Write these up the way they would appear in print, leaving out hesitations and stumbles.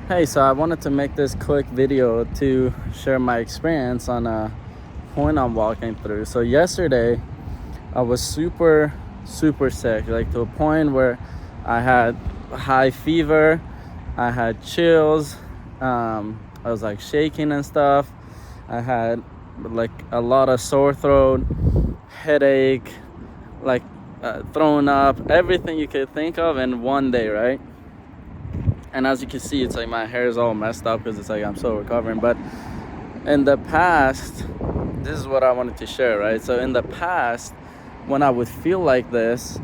Hey, so I wanted to make this quick video to share my experience on a point I'm walking through. So yesterday I was super sick, like to a point where I had high fever, I had chills, I was like shaking and stuff. I had like a lot of sore throat, headache, like throwing up, everything you could think of in one day, right? And as you can see, it's like my hair is all messed up because it's like I'm still recovering. But in the past, this is what I wanted to share, right? So in the past, when I would feel like this,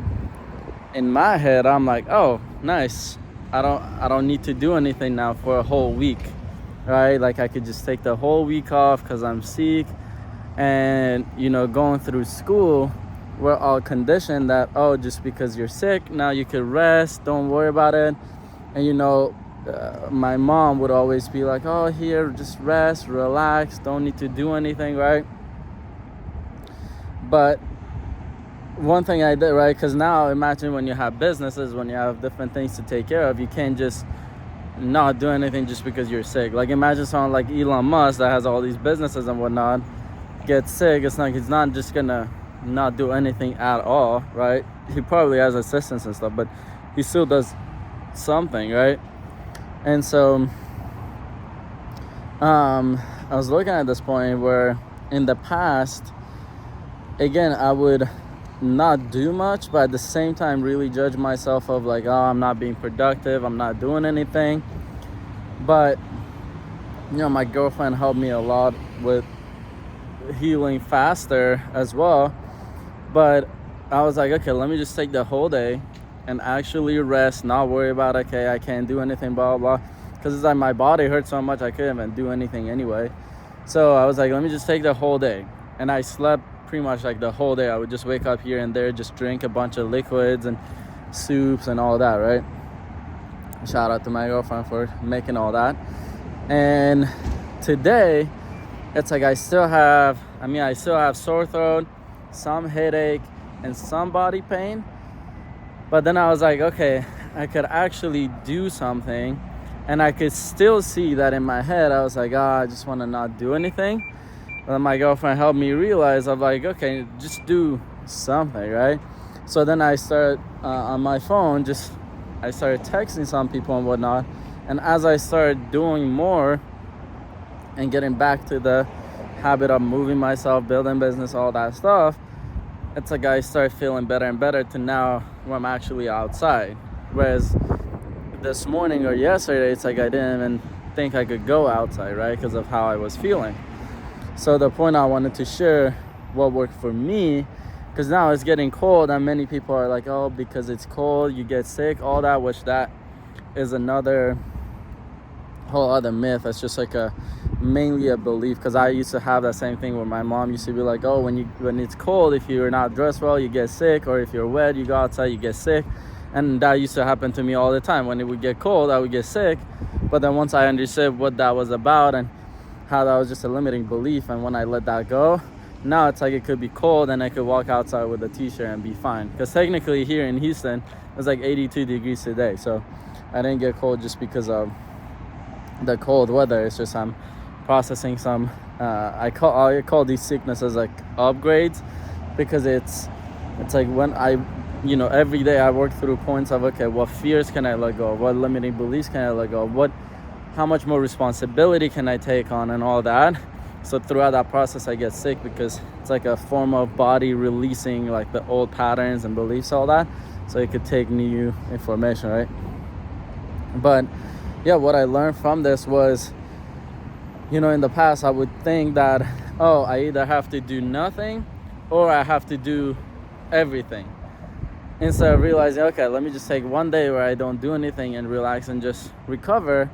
in my head I'm like, oh, nice, I don't need to do anything now for a whole week, right? Like I could just take the whole week off because I'm sick. And going through school, we're all conditioned that, oh, just because you're sick now you could rest, don't worry about it. And my mom would always be like, oh, here, just rest, relax, don't need to do anything, right? But one thing I did, right, because now imagine when you have businesses, when you have different things to take care of, you can't just not do anything just because you're sick. Like imagine someone like Elon Musk that has all these businesses and whatnot gets sick. It's like he's not just gonna not do anything at all, right? He probably has assistants and stuff, but he still does something, right? And so I was looking at this point where in the past, again, I would not do much, but at the same time really judge myself of like, oh, I'm not being productive, I'm not doing anything. But my girlfriend helped me a lot with healing faster as well. But I was like, okay, let me just take the whole day and actually rest, not worry about, okay, I can't do anything, blah blah, because it's like my body hurt so much I couldn't even do anything anyway. So I was like, let me just take the whole day. And I slept pretty much like the whole day. I would just wake up here and there, just drink a bunch of liquids and soups and all that, right? Shout out to my girlfriend for making all that. And today it's like I still have sore throat, some headache, and some body pain. But then I was like, okay, I could actually do something. And I could still see that in my head. I was like, I just want to not do anything. But my girlfriend helped me realize, I'm like, okay, just do something, right? So then I started on my phone, I started texting some people and whatnot. And as I started doing more and getting back to the habit of moving myself, building business, all that stuff, it's like I started feeling better and better to now where I'm actually outside. Whereas this morning or yesterday, it's like I didn't even think I could go outside, right? Because of how I was feeling. So the point I wanted to share, what worked for me, because now it's getting cold and many people are like, oh, because it's cold, you get sick, all that, which that is another whole other myth. It's just like mainly a belief, because I used to have that same thing where my mom used to be like, oh, when it's cold, if you're not dressed well, you get sick, or if you're wet, you go outside, you get sick. And that used to happen to me all the time. When it would get cold, I would get sick. But then once I understood what that was about and how that was just a limiting belief, and when I let that go, now it's like it could be cold and I could walk outside with a t-shirt and be fine. Because technically here in Houston, it's like 82 degrees today. So I didn't get cold just because of the cold weather. It's just I'm processing some I call these sicknesses like upgrades, because it's like when I every day I work through points of, okay, what fears can I let go of, what limiting beliefs can I let go of, how much more responsibility can I take on, and all that. So throughout that process I get sick, because it's like a form of body releasing like the old patterns and beliefs, all that, so it could take new information, right? But yeah, what I learned from this was, in the past I would think that, oh, I either have to do nothing or I have to do everything, instead of realizing, okay, let me just take one day where I don't do anything and relax and just recover.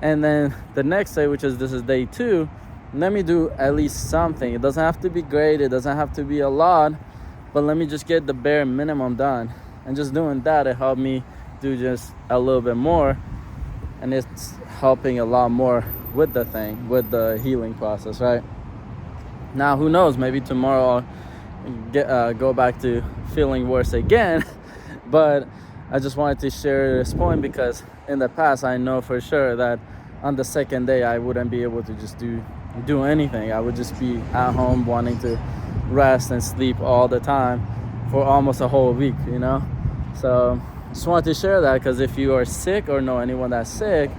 And then the next day, this is day 2, let me do at least something. It doesn't have to be great, it doesn't have to be a lot, but let me just get the bare minimum done. And just doing that, it helped me do just a little bit more. And it's helping a lot more with the healing process, right? Now, who knows, maybe tomorrow I'll go back to feeling worse again. But I just wanted to share this point because in the past, I know for sure that on the second day I wouldn't be able to just do anything. I would just be at home wanting to rest and sleep all the time for almost a whole week, you know. So just wanted to share that, because if you are sick or know anyone that's sick,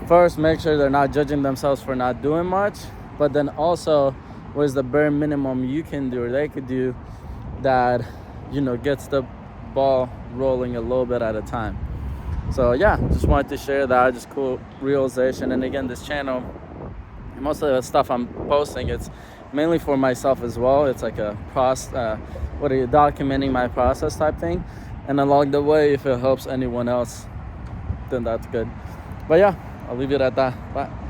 first make sure they're not judging themselves for not doing much, but then also what is the bare minimum you can do or they could do that, you know, gets the ball rolling a little bit at a time. So yeah, just wanted to share that, just cool realization. And again, this channel, most of the stuff I'm posting, it's mainly for myself as well. It's like a documenting my process type thing, and along the way, if it helps anyone else, then that's good. But yeah, I'll leave it at that. Bye.